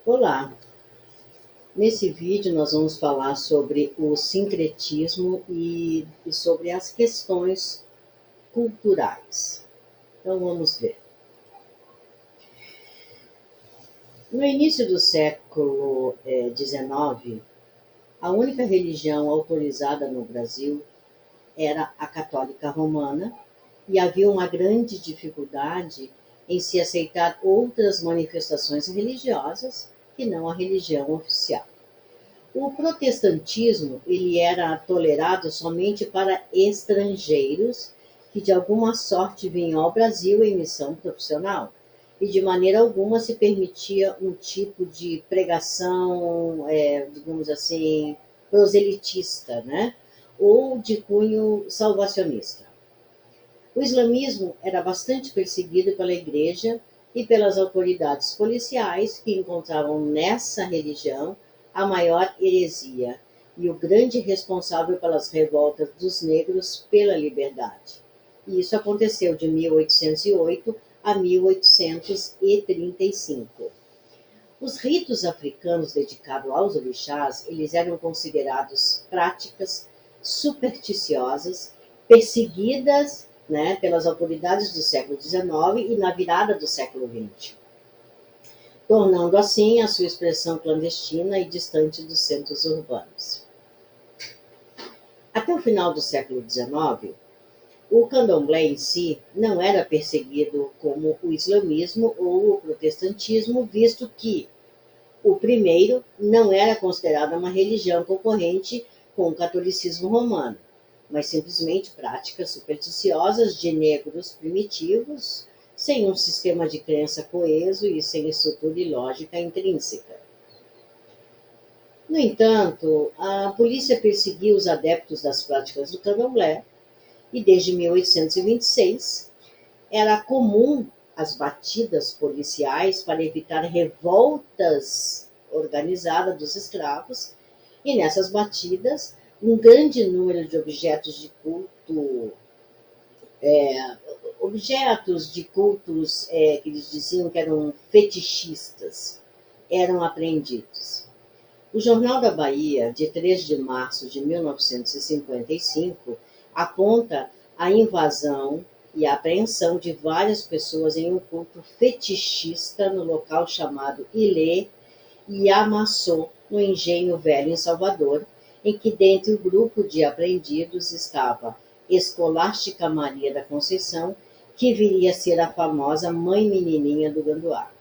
Olá, nesse vídeo nós vamos falar sobre o sincretismo e sobre as questões culturais. Então vamos ver. No início do século XIX, a única religião autorizada no Brasil era a católica romana e havia uma grande dificuldade em se aceitar outras manifestações religiosas que não a religião oficial. O protestantismo ele era tolerado somente para estrangeiros que de alguma sorte vinham ao Brasil em missão profissional e de maneira alguma se permitia um tipo de pregação, digamos assim, proselitista, né? Ou de cunho salvacionista. O islamismo era bastante perseguido pela igreja e pelas autoridades policiais que encontravam nessa religião a maior heresia e o grande responsável pelas revoltas dos negros pela liberdade. E isso aconteceu de 1808 a 1835. Os ritos africanos dedicados aos orixás, eles eram considerados práticas supersticiosas, perseguidas, né, pelas autoridades do século XIX e na virada do século XX, tornando assim a sua expressão clandestina e distante dos centros urbanos. Até o final do século XIX, o candomblé em si não era perseguido como o islamismo ou o protestantismo, visto que o primeiro não era considerado uma religião concorrente com o catolicismo romano, mas simplesmente práticas supersticiosas de negros primitivos, sem um sistema de crença coeso e sem estrutura e lógica intrínseca. No entanto, a polícia perseguiu os adeptos das práticas do candomblé e desde 1826 era comum as batidas policiais para evitar revoltas organizadas dos escravos, e nessas batidas, um grande número de objetos de culto, objetos de cultos que eles diziam que eram fetichistas, eram apreendidos. O Jornal da Bahia, de 3 de março de 1955, aponta a invasão e a apreensão de várias pessoas em um culto fetichista no local chamado Ilê e Amaçô, no Engenho Velho, em Salvador, em que dentre o grupo de apreendidos estava Escolástica Maria da Conceição, que viria a ser a famosa Mãe Menininha do Ganduá.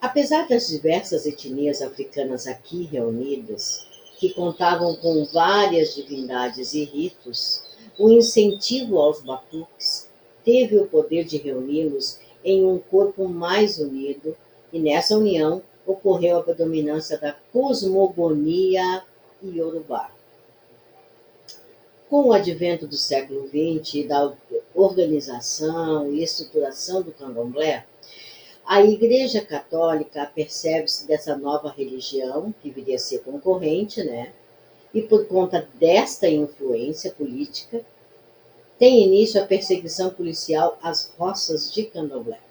Apesar das diversas etnias africanas aqui reunidas, que contavam com várias divindades e ritos, o incentivo aos batuques teve o poder de reuni-los em um corpo mais unido, e nessa união ocorreu a predominância da cosmogonia iorubá. Com o advento do século XX e da organização e estruturação do candomblé, a Igreja Católica apercebe-se dessa nova religião, que viria a ser concorrente, né? E por conta desta influência política, tem início a perseguição policial às roças de candomblé.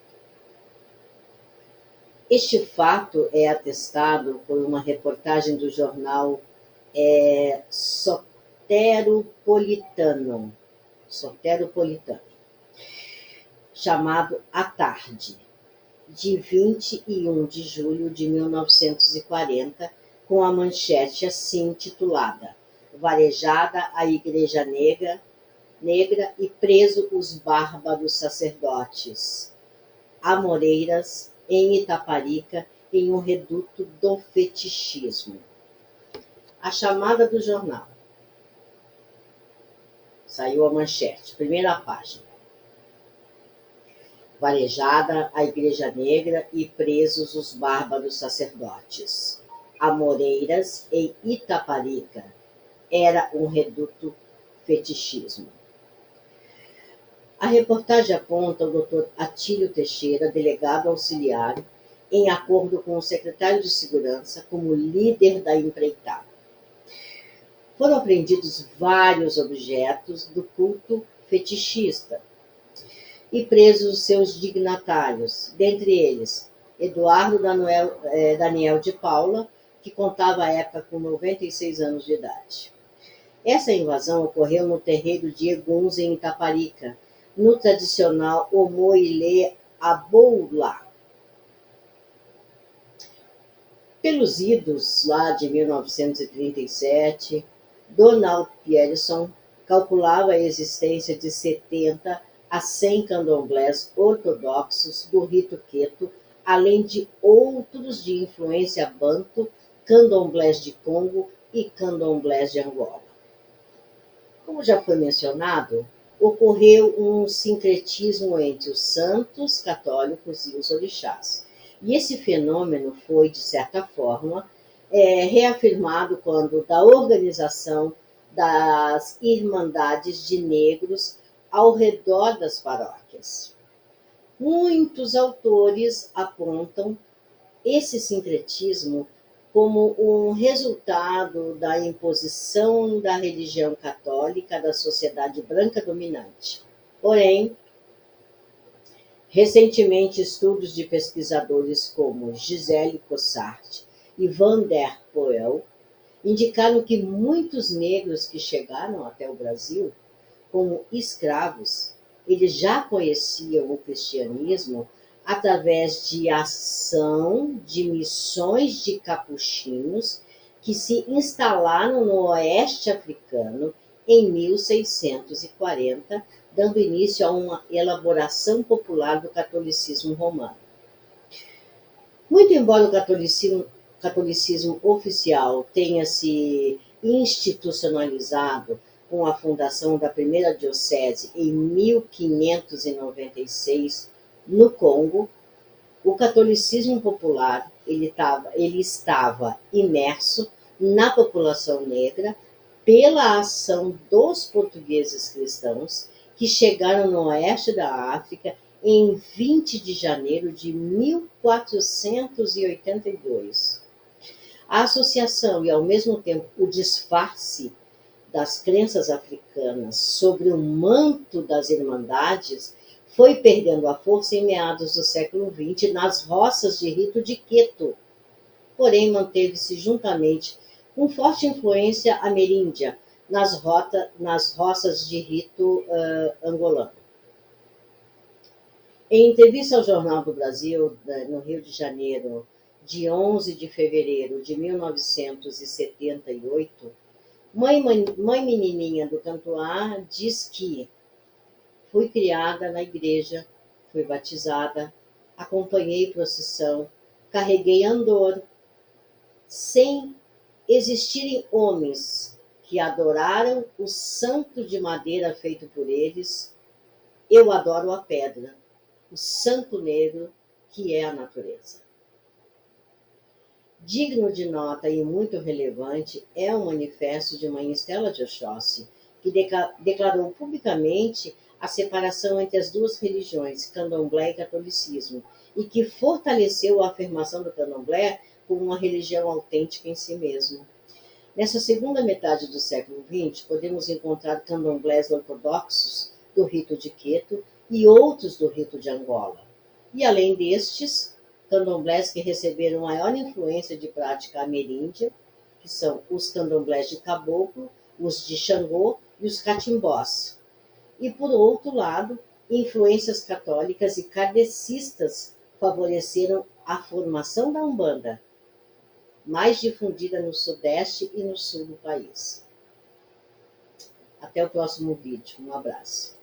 Este fato é atestado por uma reportagem do jornal Soteropolitano, chamado A Tarde, de 21 de julho de 1940, com a manchete assim titulada: Varejada a Igreja Negra e preso os bárbaros sacerdotes. Amoreiras, em Itaparica, em um reduto do fetichismo. A chamada do jornal. Saiu a manchete, primeira página. Varejada a Igreja Negra e presos os bárbaros sacerdotes. Amoreiras, em Itaparica, era um reduto fetichismo. A reportagem aponta o Dr. Atílio Teixeira, delegado auxiliar, em acordo com o secretário de Segurança, como líder da empreitada. Foram apreendidos vários objetos do culto fetichista e presos os seus dignatários, dentre eles Eduardo Daniel de Paula, que contava à época com 96 anos de idade. Essa invasão ocorreu no terreiro de Eguns, em Itaparica, no tradicional Omoilê Aboulá. Pelos idos lá de 1937, Donald Pierson calculava a existência de 70 a 100 candomblés ortodoxos do rito Queto, além de outros de influência banto, candomblés de Congo e candomblés de Angola. Como já foi mencionado, ocorreu um sincretismo entre os santos católicos e os orixás. E esse fenômeno foi, de certa forma, reafirmado quando da organização das irmandades de negros ao redor das paróquias. Muitos autores apontam esse sincretismo como um resultado da imposição da religião católica da sociedade branca dominante. Porém, recentemente, estudos de pesquisadores como Gisele Cossart e Van der Poel indicaram que muitos negros que chegaram até o Brasil como escravos, eles já conheciam o cristianismo através de ação de missões de capuchinhos que se instalaram no oeste africano em 1640, dando início a uma elaboração popular do catolicismo romano. Muito embora o catolicismo oficial tenha se institucionalizado com a fundação da primeira diocese em 1596 no Congo, o catolicismo popular ele estava imerso na população negra pela ação dos portugueses cristãos que chegaram no oeste da África em 20 de janeiro de 1482. A associação e, ao mesmo tempo, o disfarce das crenças africanas sobre o manto das irmandades foi perdendo a força em meados do século XX nas roças de rito de Queto, porém manteve-se juntamente com forte influência ameríndia nas roças de rito angolano. Em entrevista ao Jornal do Brasil, no Rio de Janeiro, de 11 de fevereiro de 1978, Mãe Menininha do Cantuá diz que fui criada na igreja, fui batizada, acompanhei procissão, carreguei andor, sem existirem homens que adoraram o santo de madeira feito por eles, eu adoro a pedra, o santo negro que é a natureza. Digno de nota e muito relevante é o manifesto de Mãe Estela de Oxóssi, que declarou publicamente a separação entre as duas religiões, candomblé e catolicismo, e que fortaleceu a afirmação do candomblé como uma religião autêntica em si mesmo. Nessa segunda metade do século XX, podemos encontrar candomblés ortodoxos do rito de Queto e outros do rito de Angola. E, além destes, candomblés que receberam maior influência de prática ameríndia, que são os candomblés de caboclo, os de Xangô e os catimbós. E, por outro lado, influências católicas e kardecistas favoreceram a formação da Umbanda, mais difundida no sudeste e no sul do país. Até o próximo vídeo. Um abraço.